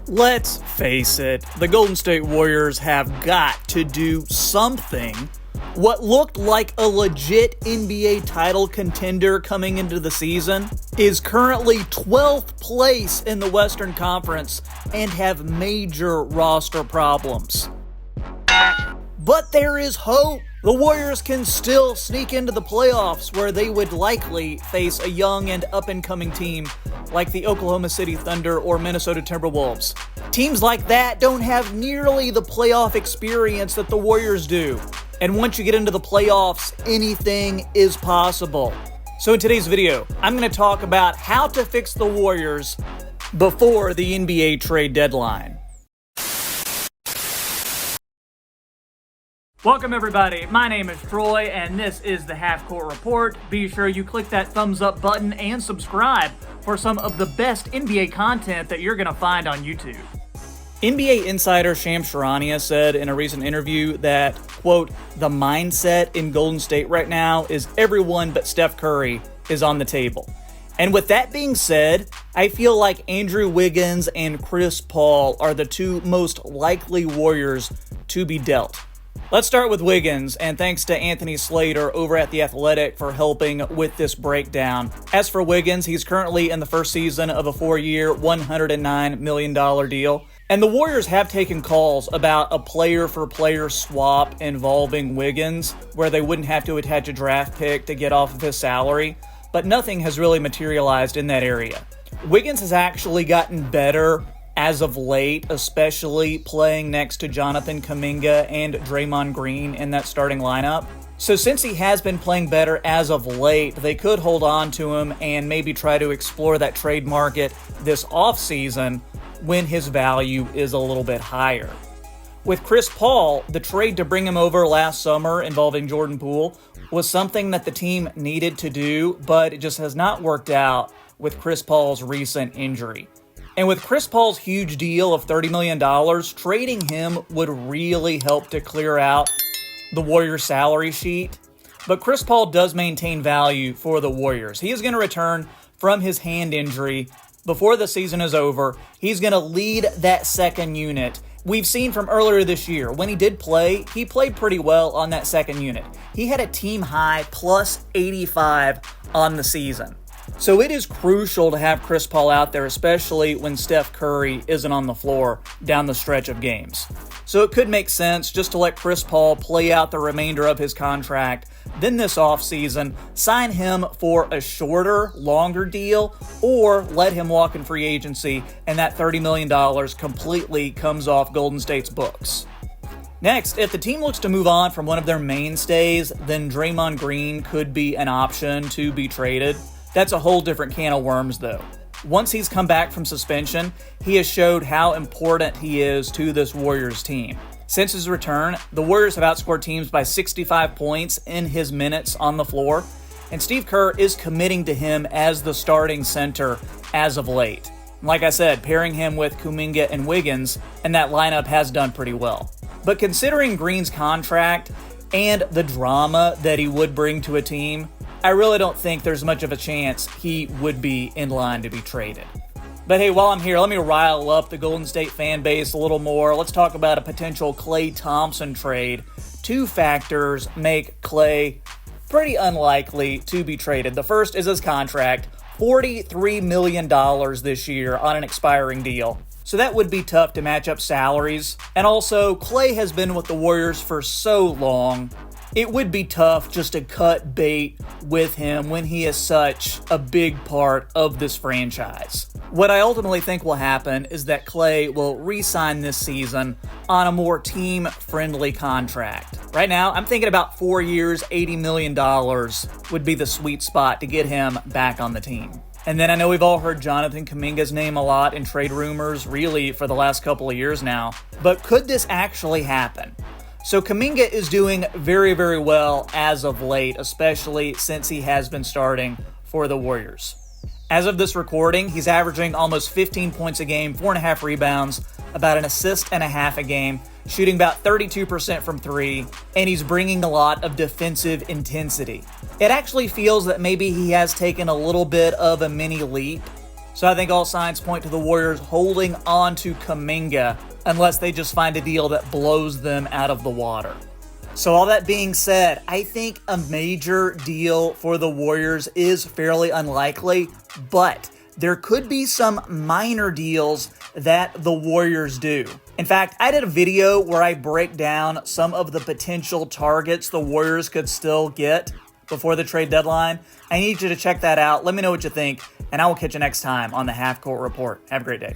Let's face it, the Golden State Warriors have got to do something. What looked like a legit NBA title contender coming into the season is currently 12th place in the Western Conference and have major roster problems. But there is hope. The Warriors can still sneak into the playoffs, where they would likely face a young and up-and-coming team like the Oklahoma City Thunder or Minnesota Timberwolves. Teams like that don't have nearly the playoff experience that the Warriors do. And once you get into the playoffs, anything is possible. So in today's video, I'm going to talk about how to fix the Warriors before the NBA trade deadline. Welcome everybody, my name is Troy and this is the Half Court Report. Be sure you click that thumbs up button and subscribe for some of the best NBA content that you're going to find on YouTube. NBA insider Shams Charania said in a recent interview that, quote, the mindset in Golden State right now is everyone but Steph Curry is on the table. And with that being said, I feel like Andrew Wiggins and Chris Paul are the two most likely Warriors to be dealt. Let's start with Wiggins, and thanks to Anthony Slater over at The Athletic for helping with this breakdown. As for Wiggins, he's currently in the first season of a 4-year, $109 million deal. And the Warriors have taken calls about a player-for-player swap involving Wiggins, where they wouldn't have to attach a draft pick to get off of his salary, but nothing has really materialized in that area. Wiggins has actually gotten better as of late, especially playing next to Jonathan Kuminga and Draymond Green in that starting lineup. So since he has been playing better as of late, they could hold on to him and maybe try to explore that trade market this offseason when his value is a little bit higher. With Chris Paul, the trade to bring him over last summer involving Jordan Poole was something that the team needed to do, but it just has not worked out with Chris Paul's recent injury. And with Chris Paul's huge deal of $30 million, trading him would really help to clear out the Warriors' salary sheet. But Chris Paul does maintain value for the Warriors. He is going to return from his hand injury before the season is over. He's going to lead that second unit. We've seen from earlier this year, when he did play, he played pretty well on that second unit. He had a team high plus 85 on the season. So it is crucial to have Chris Paul out there, especially when Steph Curry isn't on the floor down the stretch of games. So it could make sense just to let Chris Paul play out the remainder of his contract, then this offseason, sign him for a shorter, longer deal, or let him walk in free agency and that $30 million completely comes off Golden State's books. Next, if the team looks to move on from one of their mainstays, then Draymond Green could be an option to be traded. That's a whole different can of worms, though. Once he's come back from suspension, he has showed how important he is to this Warriors team. Since his return, the Warriors have outscored teams by 65 points in his minutes on the floor, and Steve Kerr is committing to him as the starting center as of late. Like I said, pairing him with Kuminga and Wiggins, and that lineup has done pretty well. But considering Green's contract and the drama that he would bring to a team, I really don't think there's much of a chance he would be in line to be traded. But hey, while I'm here, let me rile up the Golden State fan base a little more. Let's talk about a potential Klay Thompson trade. Two factors make Klay pretty unlikely to be traded. The first is his contract, $43 million this year on an expiring deal. So that would be tough to match up salaries. And also, Klay has been with the Warriors for so long, it would be tough just to cut bait with him when he is such a big part of this franchise. What I ultimately think will happen is that Klay will re-sign this season on a more team-friendly contract. Right now, I'm thinking about 4 years, $80 million would be the sweet spot to get him back on the team. And then I know we've all heard Jonathan Kuminga's name a lot in trade rumors, really for the last couple of years now. But could this actually happen? So Kuminga is doing very, very well as of late, especially since he has been starting for the Warriors. As of this recording, he's averaging almost 15 points a game, 4.5 rebounds, about an assist and a half a game, shooting about 32% from three, and he's bringing a lot of defensive intensity. It actually feels that maybe he has taken a little bit of a mini leap So I think all signs point to the Warriors holding on to Kuminga unless they just find a deal that blows them out of the water. So all that being said, I think a major deal for the Warriors is fairly unlikely, but there could be some minor deals that the Warriors do. In fact, I did a video where I break down some of the potential targets the Warriors could still get before the trade deadline. I need you to check that out. Let me know what you think, and I will catch you next time on the Half Court Report. Have a great day.